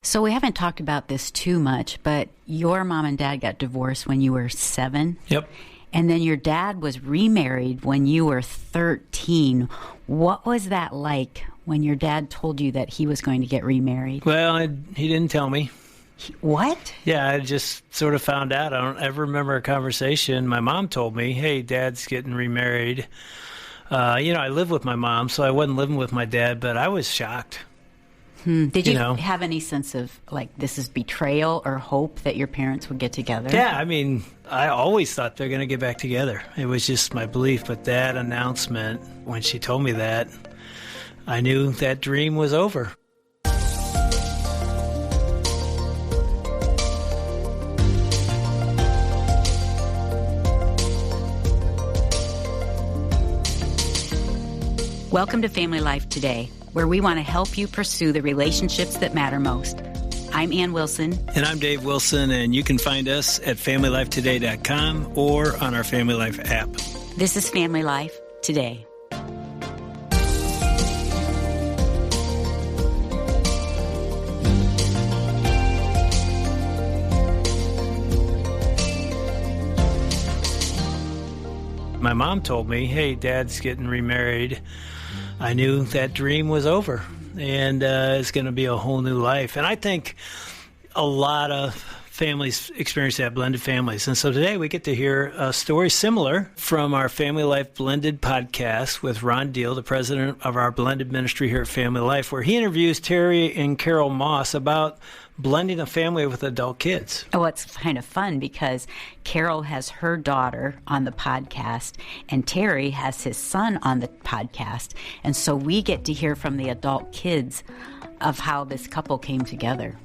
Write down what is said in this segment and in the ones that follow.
So we haven't talked about this too much, but your mom and dad got divorced when you were 7. Yep. And then your dad was remarried when you were 13. What was that like when your dad told you that he was going to get remarried? Well, he didn't tell me. What? Yeah, I just sort of found out. I don't ever remember a conversation. My mom told me, hey, Dad's getting remarried. I live with my mom, so I wasn't living with my dad, but I was shocked. Did you have any sense of, this is betrayal or hope that your parents would get together? Yeah, I mean, I always thought they're going to get back together. It was just my belief. But that announcement, when she told me that, I knew that dream was over. Welcome to Family Life Today, where we want to help you pursue the relationships that matter most. I'm Ann Wilson. And I'm Dave Wilson, and you can find us at FamilyLifeToday.com or on our Family Life app. This is Family Life Today. My mom told me, hey, Dad's getting remarried. I knew that dream was over, and it's going to be a whole new life. And I think a lot of families experience that, blended families. And so today we get to hear a story similar from our Family Life Blended podcast with Ron Deal, the president of our blended ministry here at Family Life, where he interviews Terry and Carol Moss about blending a family with adult kids. Oh, it's kind of fun because Carol has her daughter on the podcast and Terry has his son on the podcast. And so we get to hear from the adult kids of how this couple came together.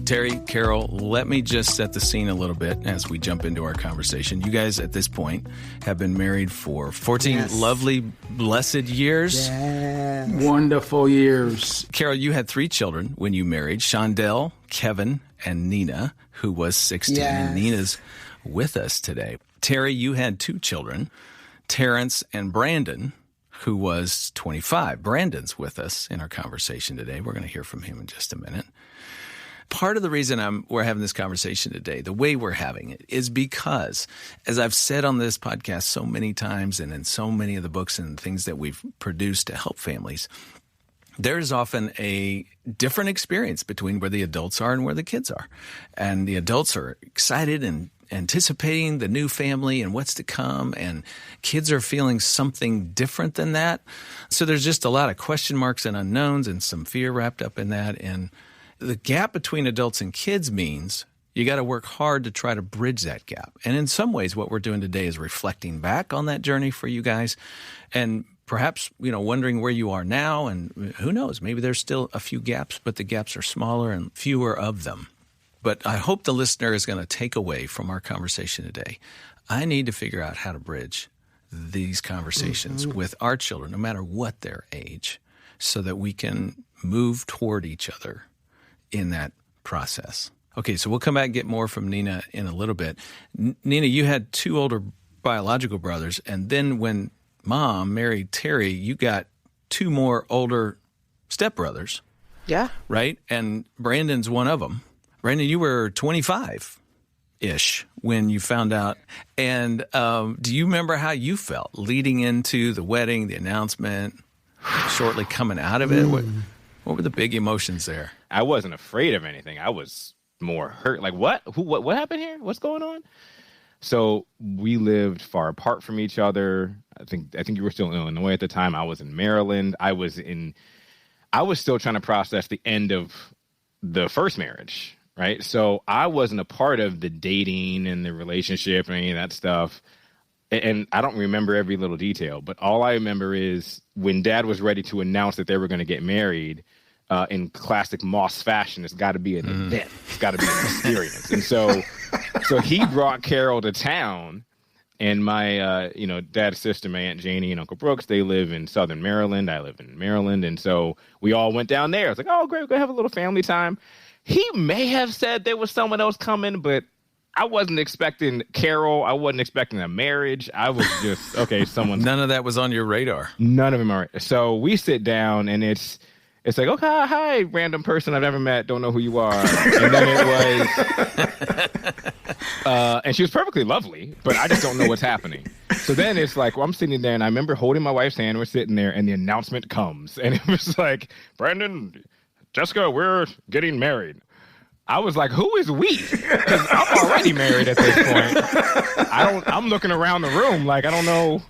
Terry, Carol, let me just set the scene a little bit as we jump into our conversation. You guys, at this point, have been married for 14 lovely, blessed years. Yes. Wonderful years. Carol, you had 3 children when you married, Shondell, Kevin, and Nina, who was 16, and Nina's with us today. Terry, you had 2 children, Terrence and Brandon, who was 25. Brandon's with us in our conversation today. We're going to hear from him in just a minute. Part of the reason we're having this conversation today, the way we're having it, is because, as I've said on this podcast so many times and in so many of the books and things that we've produced to help families, there's often a different experience between where the adults are and where the kids are. And the adults are excited and anticipating the new family and what's to come, and kids are feeling something different than that. So there's just a lot of question marks and unknowns and some fear wrapped up in that. And the gap between adults and kids means you got to work hard to try to bridge that gap. And in some ways, what we're doing today is reflecting back on that journey for you guys and perhaps, wondering where you are now. And who knows, maybe there's still a few gaps, but the gaps are smaller and fewer of them. But I hope the listener is going to take away from our conversation today, I need to figure out how to bridge these conversations with our children, no matter what their age, so that we can move toward each other in that process. Okay, so we'll come back and get more from Nina in a little bit. Nina, you had 2 older biological brothers, and then when Mom married Terry, you got 2 more older stepbrothers. Yeah. Right? And Brandon's one of them. Brandon, you were 25-ish when you found out. And do you remember how you felt leading into the wedding, the announcement, shortly coming out of it? What were the big emotions there? I wasn't afraid of anything. I was more hurt. Like, what? What happened here? What's going on? So we lived far apart from each other. I think you were still in Illinois at the time. I was in Maryland. I was still trying to process the end of the first marriage, right? So I wasn't a part of the dating and the relationship and any of that stuff. And I don't remember every little detail, but all I remember is when Dad was ready to announce that they were going to get married, in classic Moss fashion, it's got to be an event. It's got to be an experience. And so he brought Carol to town, and my, dad's sister, my Aunt Janie and Uncle Brooks, they live in Southern Maryland. I live in Maryland. And so we all went down there. I was like, oh, great, we're going to have a little family time. He may have said there was someone else coming, but I wasn't expecting Carol. I wasn't expecting a marriage. I was just, okay, someone's... None of that was on your radar. None of them are. So we sit down, and it's It's like, okay, hi, random person I've never met, don't know who you are. And then it was, and she was perfectly lovely, but I just don't know what's happening. So then it's like, well, I'm sitting there, and I remember holding my wife's hand. We're sitting there, and the announcement comes, and it was like, Brandon, Jessica, we're getting married. I was like, who is we? Because I'm already married at this point. I'm looking around the room like, I don't know.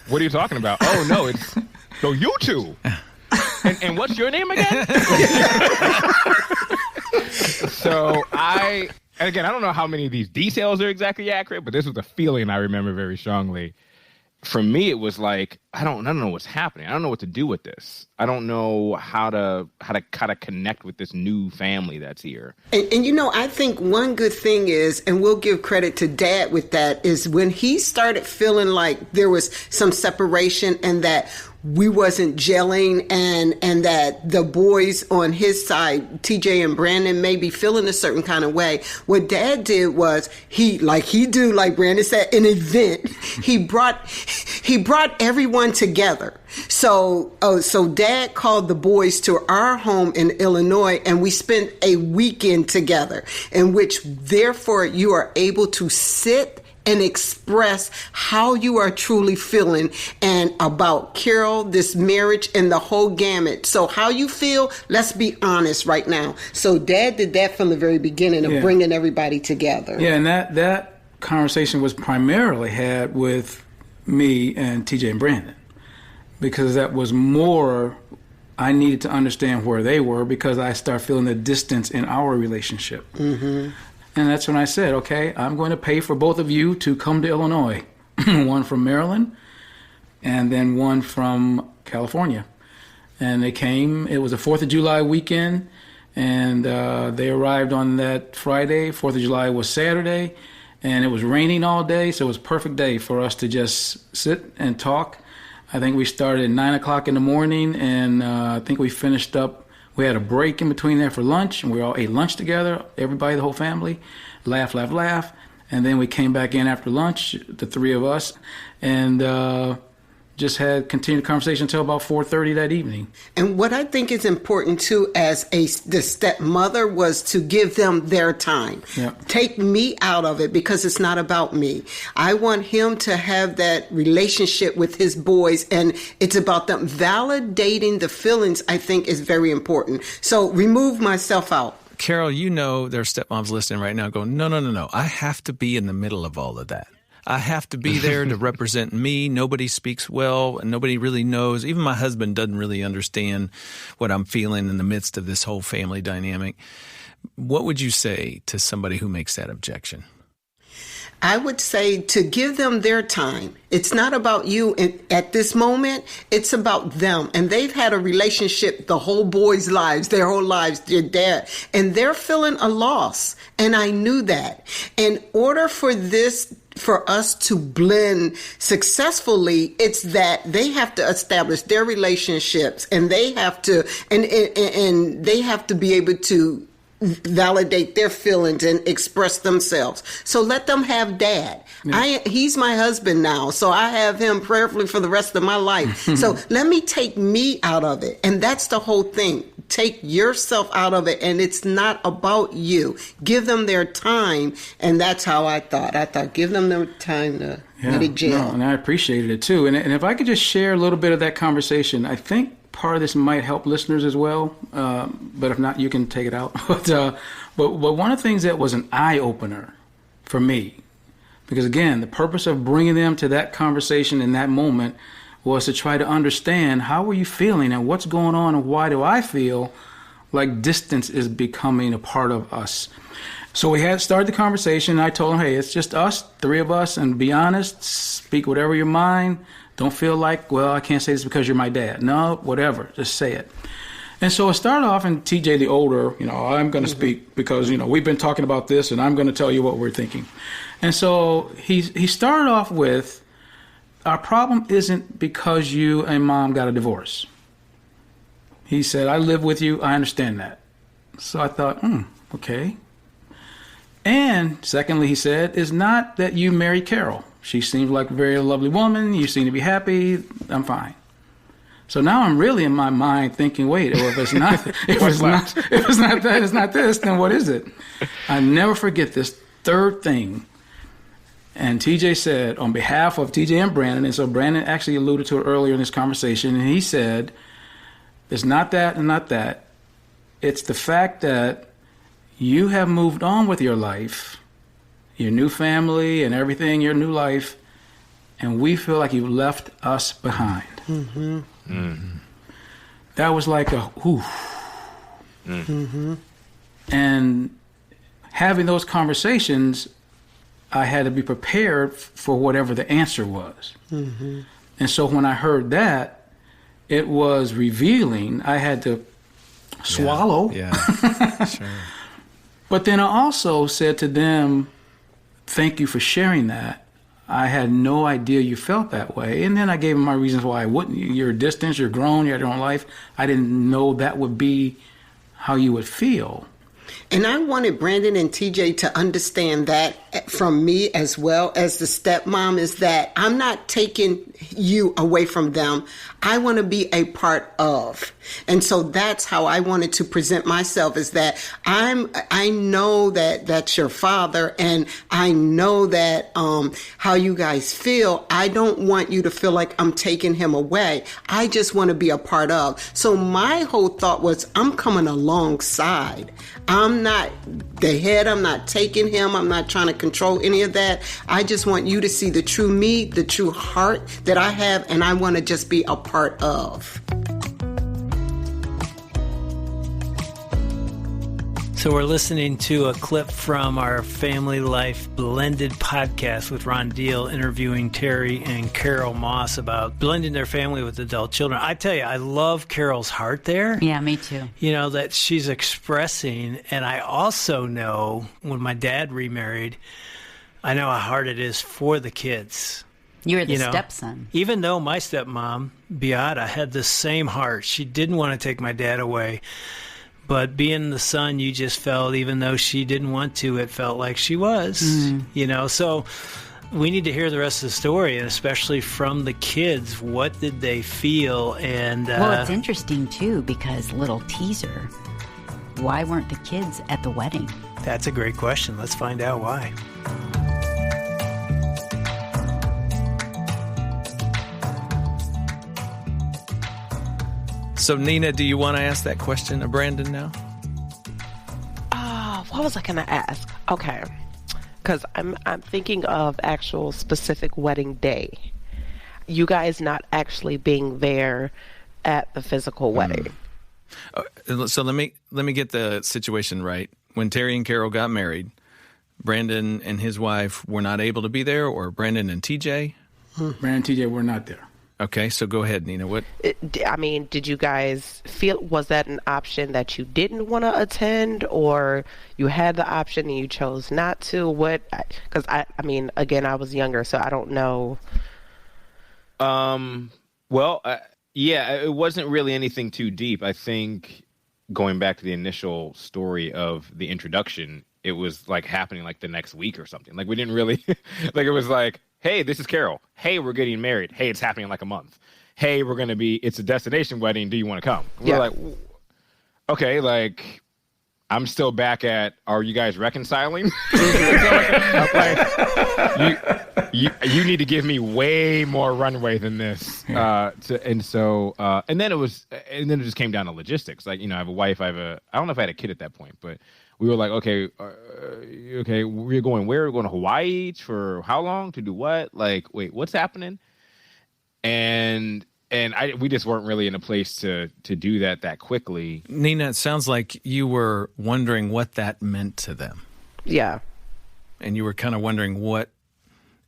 What are you talking about? Oh, no, so you two. And what's your name again? So and again, I don't know how many of these details are exactly accurate, but this was a feeling I remember very strongly. For me, it was like, I don't know what's happening. I don't know what to do with this. I don't know how to kind of connect with this new family that's here. And you know, I think one good thing is, and we'll give credit to Dad with that, is when he started feeling like there was some separation and that we wasn't gelling and that the boys on his side, TJ and Brandon, may be feeling a certain kind of way. What Dad did was like Brandon said, an event. He brought everyone together. So Dad called the boys to our home in Illinois, and we spent a weekend together in which therefore you are able to sit and express how you are truly feeling and about Carol, this marriage, and the whole gamut. So how you feel, let's be honest right now. So Dad did that from the very beginning of bringing everybody together. Yeah, and that conversation was primarily had with me and TJ and Brandon, because that was more, I needed to understand where they were because I started feeling the distance in our relationship. Mm-hmm. And that's when I said, okay, I'm going to pay for both of you to come to Illinois. One from Maryland and then one from California. And they came. It was a 4th of July weekend, and they arrived on that Friday. 4th of July was Saturday, and it was raining all day, so it was a perfect day for us to just sit and talk. I think we started at 9 o'clock in the morning, and I think we finished up. We had a break in between there for lunch, and we all ate lunch together, everybody, the whole family, laugh. And then we came back in after lunch, the three of us, and just had continued conversation until about 4:30 that evening. And what I think is important, too, as the stepmother, was to give them their time. Yep. Take me out of it because it's not about me. I want him to have that relationship with his boys, and it's about them. Validating the feelings, I think, is very important. So remove myself out. Carol, you know there are stepmoms listening right now going, no. I have to be in the middle of all of that. I have to be there to represent me. Nobody speaks well, and nobody really knows. Even my husband doesn't really understand what I'm feeling in the midst of this whole family dynamic. What would you say to somebody who makes that objection? I would say to give them their time. It's not about you at this moment. It's about them. And they've had a relationship the whole boys' lives, their whole lives, their dad. And they're feeling a loss. And I knew that. In order for us to blend successfully, it's that they have to establish their relationships, and they have to and they have to be able to validate their feelings and express themselves. So let them have Dad. Yeah. He's my husband now, so I have him prayerfully for the rest of my life. So let me take me out of it. And that's the whole thing. Take yourself out of it, and it's not about you. Give them their time, and that's how I thought. I thought give them their time to let it gel. No, and I appreciated it too. And if I could just share a little bit of that conversation, I think part of this might help listeners as well, but if not, you can take it out. But one of the things that was an eye-opener for me, because again, the purpose of bringing them to that conversation in that moment was to try to understand how were you feeling and what's going on and why do I feel like distance is becoming a part of us. So we had started the conversation. And I told him, hey, it's just us, three of us, and be honest, speak whatever your mind. Don't feel like, well, I can't say this because you're my dad. No, whatever, just say it. And so it started off, and TJ, the older, I'm going to speak because, we've been talking about this, and I'm going to tell you what we're thinking. And so he started off with, our problem isn't because you and Mom got a divorce. He said, I live with you, I understand that. So I thought, okay. And secondly, he said, it's not that you married Carol. She seems like a very lovely woman. You seem to be happy. I'm fine. So now I'm really in my mind thinking, wait, well, if it's not that, it's not this, then what is it? I never forget this third thing. And TJ said, on behalf of TJ and Brandon, and so Brandon actually alluded to it earlier in this conversation, and he said, it's not that and not that. It's the fact that you have moved on with your life, your new family and everything, your new life, and we feel like you left us behind. Mm-hmm. Mm-hmm. That was like a whew. Mm-hmm. And having those conversations, I had to be prepared for whatever the answer was. Mm-hmm. And so when I heard that, it was revealing. I had to swallow. Yeah. Sure. But then I also said to them, thank you for sharing that. I had no idea you felt that way. And then I gave them my reasons why I wouldn't. You're distant, you're grown, you had your own life. I didn't know that would be how you would feel. And I wanted Brandon and TJ to understand that from me as well as the stepmom, is that I'm not taking you away from them. I want to be a part of. And so that's how I wanted to present myself, is that I know that that's your father, and I know that how you guys feel. I don't want you to feel like I'm taking him away. I just want to be a part of. So my whole thought was, I'm coming alongside. I'm not the head. I'm not taking him. I'm not trying to control any of that. I just want you to see the true me, the true heart that I have, and I want to just be a part of. So we're listening to a clip from our Family Life Blended podcast with Ron Deal interviewing Terry and Carol Moss about blending their family with adult children. I tell you, I love Carol's heart there. Yeah, me too. You know, that she's expressing. And I also know when my dad remarried, I know how hard it is for the kids. You're the stepson. Even though my stepmom, Beata, had the same heart. She didn't want to take my dad away. But being the son, you just felt, even though she didn't want to, it felt like she was, you know. So we need to hear the rest of the story, and especially from the kids. What did they feel? And well, it's interesting, too, because little teaser, why weren't the kids at the wedding? That's a great question. Let's find out why. So, Nina, do you want to ask that question of Brandon now? What was I going to ask? Okay. Because I'm thinking of actual specific wedding day. You guys not actually being there at the physical wedding. So let me get the situation right. When Terry and Carol got married, Brandon and his wife were not able to be there, or Brandon and TJ? Brandon and TJ were not there. Okay, so go ahead, Nina. What? I mean, did you guys feel, was that an option that you didn't want to attend, or you had the option and you chose not to? What? Because I mean, again, I was younger, so I don't know. Well, yeah, it wasn't really anything too deep. I think going back to the initial story of the introduction, it was like happening like the next week or something. Like we didn't really, like it was like, hey, this is Carol. Hey, we're getting married. Hey, it's happening in like a month. Hey, it's a destination wedding. Do you want to come? We're like, okay, like, I'm still back at, are you guys reconciling? You need to give me way more runway than this. And then it just came down to logistics. Like, you know, I have a wife. I don't know if I had a kid at that point, but we were like, okay, we're going where? We're going to Hawaii for how long? To do what? Like, wait, what's happening? And we just weren't really in a place to do that quickly. Nina, it sounds like you were wondering what that meant to them. Yeah. And you were kind of wondering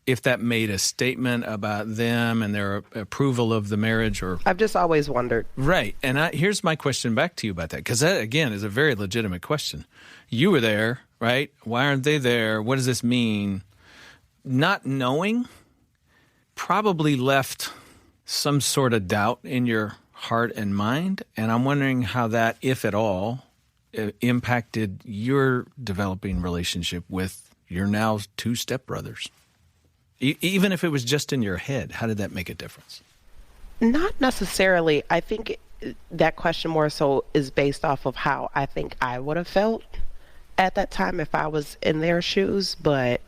if that made a statement about them and their approval of the marriage, or... I've just always wondered. Right. And here's my question back to you about that, because that, again, is a very legitimate question. You were there, right? Why aren't they there? What does this mean? Not knowing probably left some sort of doubt in your heart and mind, and I'm wondering how that, if at all, impacted your developing relationship with your now two stepbrothers. Even if it was just in your head, how did that make a difference? Not necessarily. I think that question more so is based off of how I think I would have felt at that time if I was in their shoes. But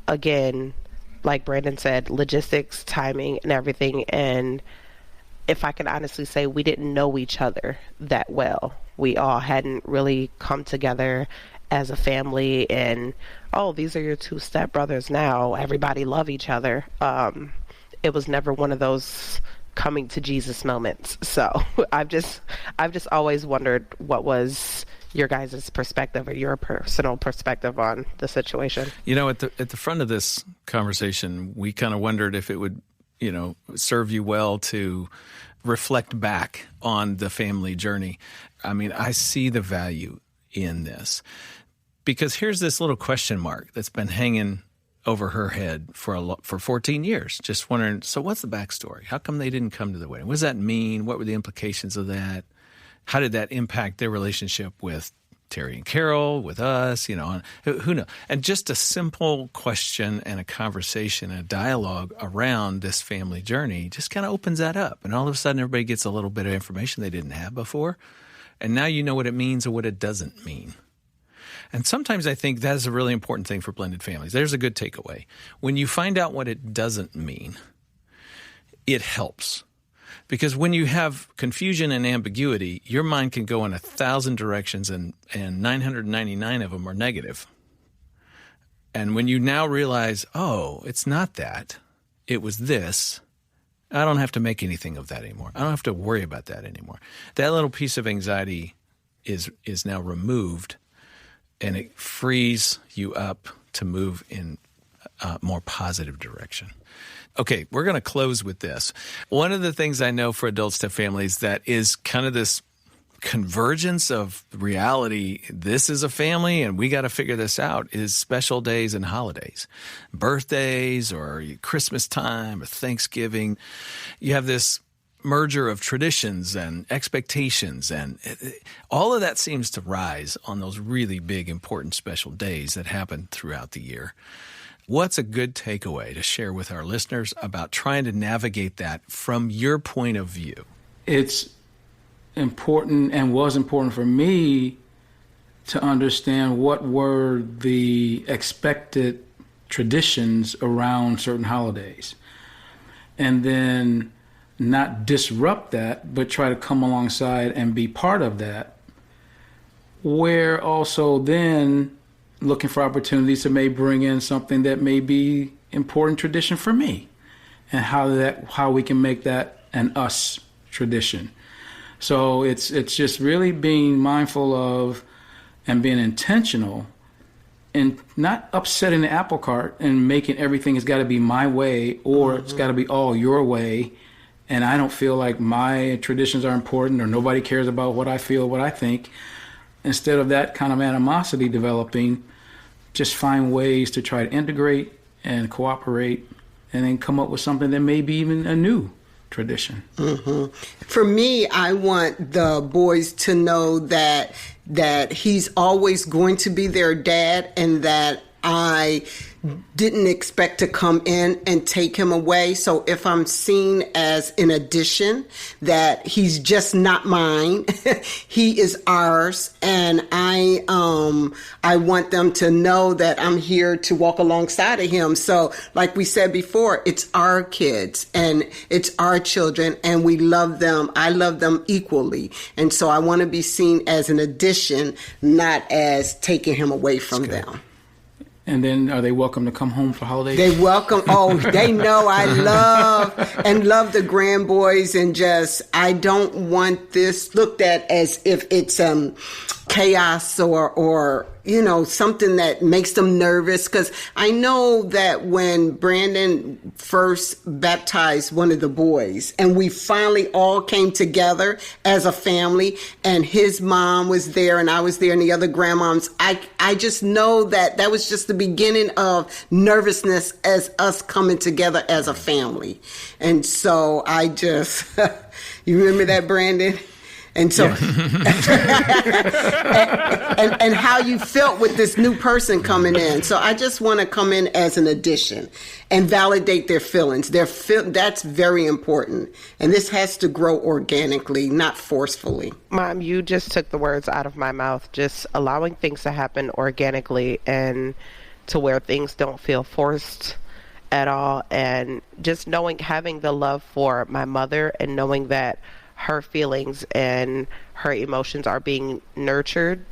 again, like Brandon said, logistics, timing, and everything. And if I can honestly say, we didn't know each other that well. We all hadn't really come together as a family and, oh, these are your two stepbrothers now. Everybody love each other. It was never one of those coming to Jesus moments. So I've just always wondered what was your guys' perspective or your personal perspective on the situation. You know, at the front of this conversation, we kind of wondered if it would, serve you well to reflect back on the family journey. I mean, I see the value in this because here's this little question mark that's been hanging over her head for 14 years, just wondering, so what's the backstory? How come they didn't come to the wedding? What does that mean? What were the implications of that? How did that impact their relationship with Terry and Carol, with us, who knows? And just a simple question and a conversation, a dialogue around this family journey just kind of opens that up. And all of a sudden, everybody gets a little bit of information they didn't have before. And now you know what it means or what it doesn't mean. And sometimes I think that's a really important thing for blended families. There's a good takeaway. When you find out what it doesn't mean, it helps. Because when you have confusion and ambiguity, your mind can go in 1,000 directions and 999 of them are negative. And when you now realize, oh, it's not that, it was this, I don't have to make anything of that anymore. I don't have to worry about that anymore. That little piece of anxiety is now removed, and it frees you up to move in a more positive direction. Okay, we're going to close with this. One of the things I know for adult stepfamilies that is kind of this convergence of reality, this is a family and we got to figure this out, is special days and holidays. Birthdays or Christmas time or Thanksgiving. You have this merger of traditions and expectations, and all of that seems to rise on those really big, important, special days that happen throughout the year. What's a good takeaway to share with our listeners about trying to navigate that from your point of view? It's important and was important for me to understand what were the expected traditions around certain holidays. And then not disrupt that, but try to come alongside and be part of that, where also then looking for opportunities to may bring in something that may be important tradition for me, and how we can make that an us tradition. So it's just really being mindful of and being intentional and not upsetting the apple cart and making everything has got to be my way or it's got to be all your way. And I don't feel like my traditions are important or nobody cares about what I feel, what I think. Instead of that kind of animosity developing, just find ways to try to integrate and cooperate and then come up with something that may be even a new tradition. Mm-hmm. For me, I want the boys to know that he's always going to be their dad and that I didn't expect to come in and take him away. So if I'm seen as an addition, that he's just not mine, he is ours. And I want them to know that I'm here to walk alongside of him. So like we said before, it's our kids and it's our children and we love them. I love them equally. And so I want to be seen as an addition, not as taking him away from them. And then are they welcome to come home for holidays? They welcome. Oh, they know I love the grandboys and just, I don't want this looked at as if it's chaos or something that makes them nervous. Because I know that when Brandon first baptized one of the boys and we finally all came together as a family and his mom was there and I was there and the other grandmoms, I just know that was just the beginning of nervousness as us coming together as a family. And so I just, you remember that, Brandon? And so, and how you felt with this new person coming in. So I just want to come in as an addition and validate their feelings. That's very important. And this has to grow organically, not forcefully. Mom, you just took the words out of my mouth. Just allowing things to happen organically and to where things don't feel forced at all. And just having the love for my mother and knowing that her feelings and her emotions are being nurtured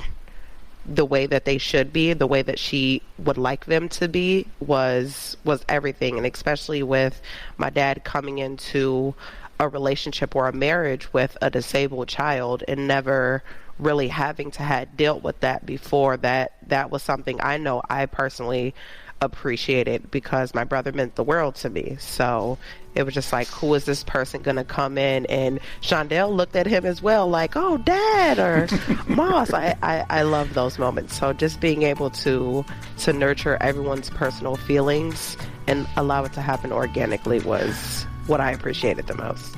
the way that they should be, the way that she would like them to be, was everything. And especially with my dad coming into a relationship or a marriage with a disabled child and never really having to have dealt with that before, that was something I know I personally appreciated because my brother meant the world to me. So it was just like, who is this person going to come in? And Shondell looked at him as well, like, oh, Dad or Moss. I love those moments. So just being able to nurture everyone's personal feelings and allow it to happen organically was what I appreciated the most.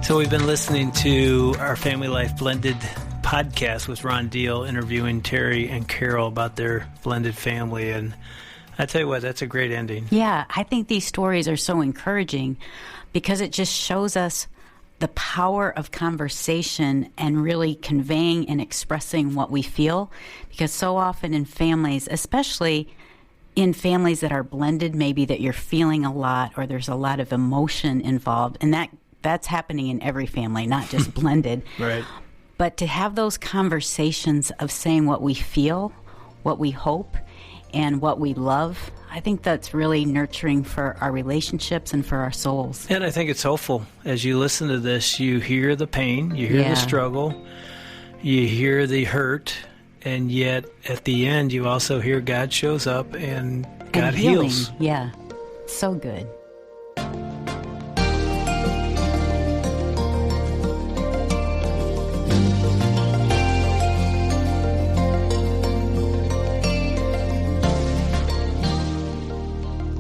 So we've been listening to our Family Life Blended podcast with Ron Deal interviewing Terry and Carol about their blended family. And I tell you what, that's a great ending. Yeah, I think these stories are so encouraging because it just shows us the power of conversation and really conveying and expressing what we feel. Because so often in families, especially in families that are blended, maybe that you're feeling a lot or there's a lot of emotion involved, and that's happening in every family, not just blended. Right. But to have those conversations of saying what we feel, what we hope, and what we love, I think that's really nurturing for our relationships and for our souls. And I think it's hopeful. As you listen to this, you hear the pain, you hear the struggle, you hear the hurt, and yet at the end you also hear God shows up and God heals. Yeah, so good.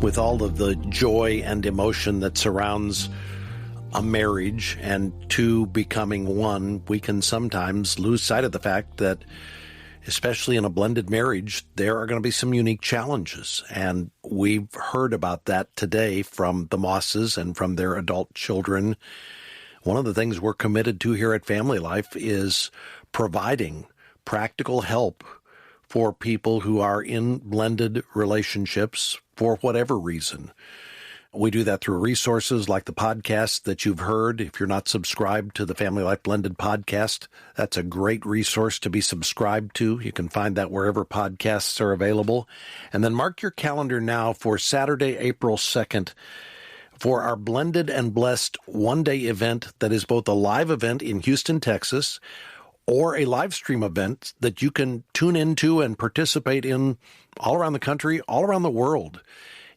With all of the joy and emotion that surrounds a marriage and two becoming one, we can sometimes lose sight of the fact that, especially in a blended marriage, there are going to be some unique challenges. And we've heard about that today from the Mosses and from their adult children. One of the things we're committed to here at Family Life is providing practical help for people who are in blended relationships for whatever reason. We do that through resources like the podcast that you've heard. If you're not subscribed to the Family Life Blended podcast, that's a great resource to be subscribed to. You can find that wherever podcasts are available. And then mark your calendar now for Saturday, April 2nd, for our Blended and Blessed one-day event that is both a live event in Houston, Texas, or a live stream event that you can tune into and participate in all around the country, all around the world.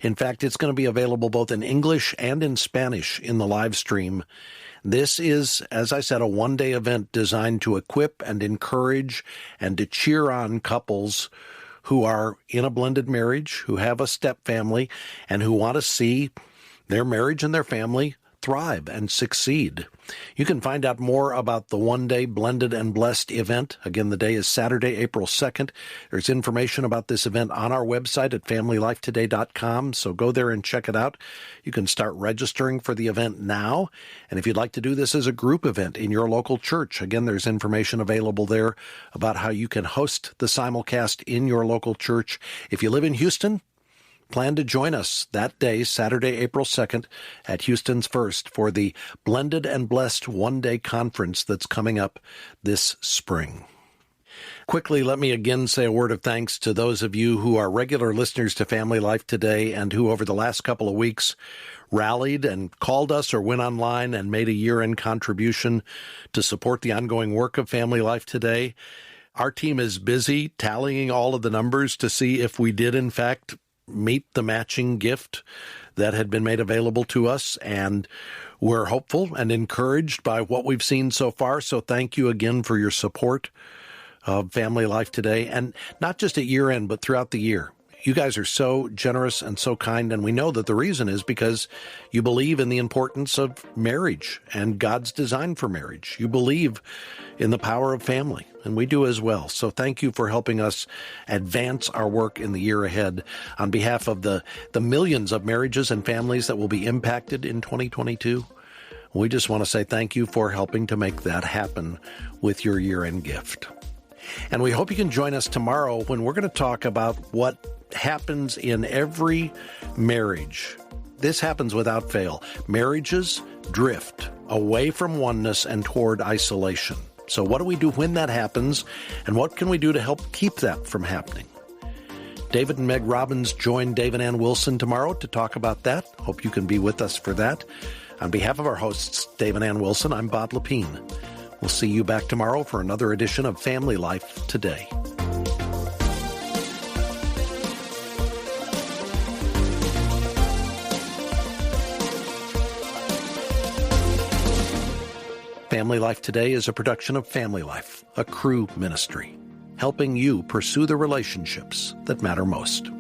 In fact, it's going to be available both in English and in Spanish in the live stream. This is, as I said, a one-day event designed to equip and encourage and to cheer on couples who are in a blended marriage, who have a step family, and who want to see their marriage and their family thrive and succeed. You can find out more about the one-day Blended and Blessed event. Again, the day is Saturday, April 2nd. There's information about this event on our website at familylifetoday.com, so go there and check it out. You can start registering for the event now, and if you'd like to do this as a group event in your local church, again, there's information available there about how you can host the simulcast in your local church. If you live in Houston, plan to join us that day, Saturday, April 2nd, at Houston's First for the Blended and Blessed one-day conference that's coming up this spring. Quickly, let me again say a word of thanks to those of you who are regular listeners to Family Life Today and who over the last couple of weeks rallied and called us or went online and made a year-end contribution to support the ongoing work of Family Life Today. Our team is busy tallying all of the numbers to see if we did, in fact, meet the matching gift that had been made available to us, and we're hopeful and encouraged by what we've seen so far. So thank you again for your support of Family Life Today, and not just at year end, but throughout the year. You guys are so generous and so kind, and we know that the reason is because you believe in the importance of marriage and God's design for marriage. You believe in the power of family, and we do as well. So thank you for helping us advance our work in the year ahead on behalf of the millions of marriages and families that will be impacted in 2022. We just want to say thank you for helping to make that happen with your year-end gift. And we hope you can join us tomorrow when we're going to talk about what happens in every marriage. This happens without fail. Marriages drift away from oneness and toward isolation. So what do we do when that happens, and what can we do to help keep that from happening? David and Meg Robbins join Dave and Ann Wilson tomorrow to talk about that. Hope you can be with us for that. On behalf of our hosts, Dave and Ann Wilson, I'm Bob Lepine. We'll see you back tomorrow for another edition of Family Life Today. Family Life Today is a production of Family Life, a Cru ministry, helping you pursue the relationships that matter most.